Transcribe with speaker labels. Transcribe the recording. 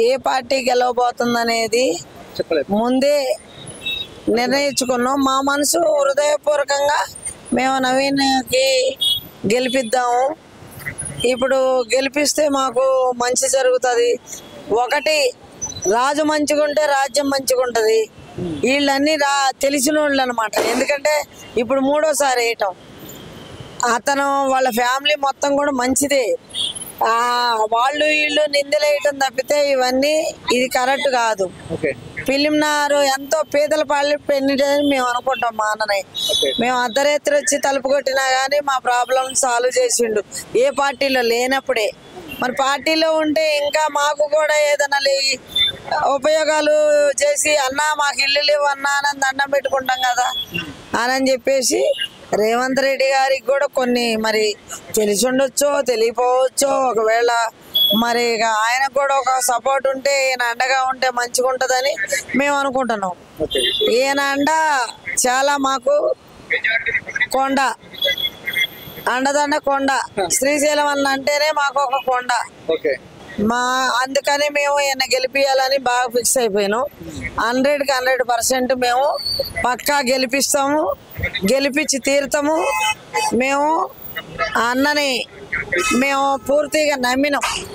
Speaker 1: ఏ party గెలవబోతుందనేది ముందే నిర్ణయించుకున్నాం. మా మనసు హృదయపూర్వకంగా మేము నవీన్కి గెలిపిద్దాము. ఇప్పుడు గెలిపిస్తే మాకు మంచి జరుగుతుంది. ఒకటి, రాజు మంచిగుంటే రాజ్యం మంచిగుంటుంది. వీళ్ళన్నీ తెలిసిన వాళ్ళు అనమాట. ఎందుకంటే ఇప్పుడు మూడోసారి వేయటం, అతను వాళ్ళ ఫ్యామిలీ మొత్తం కూడా మంచిదే. వాళ్ళు వీళ్ళు నిందలేయటం తప్పితే ఇవన్నీ ఇది కరెక్ట్ కాదు. ఫిలింనారు ఎంతో పేదల పాలి పెన్నిటని మేము అనుకుంటాం. మా అన్నని మేము అర్ధరాత్రి వచ్చి తలుపు కొట్టినా కానీ మా ప్రాబ్లం సాల్వ్ చేసిండు. ఏ పార్టీలో లేనప్పుడే. మరి పార్టీలో ఉంటే ఇంకా మాకు కూడా ఏదైనా ఉపయోగాలు చేసి అన్నా మాకు ఇల్లు లేవు అన్నా అని దండం పెట్టుకుంటాం కదా అని చెప్పేసి రేవంత్ రెడ్డి గారికి కూడా కొన్ని మరి తెలిసి ఉండొచ్చో తెలియపోవచ్చో. ఒకవేళ మరి ఆయనకు కూడా ఒక సపోర్ట్ ఉంటే, ఈయన అండగా ఉంటే మంచిగా ఉంటుందని మేము అనుకుంటున్నాం. ఈయన అండ చాలా మాకు కొండ, అండదండ కొండ. శ్రీశైలం అన్న అంటేనే మాకు ఒక కొండ. అందుకని మేము ఈయన గెలిపియాలని బాగా ఫిక్స్ అయిపోయినాం. 100కి 100% మేము పక్కా గెలిపిస్తాము, గెలిపించి తీరుతాము. మేము అన్నని మేము పూర్తిగా నమ్మినాం.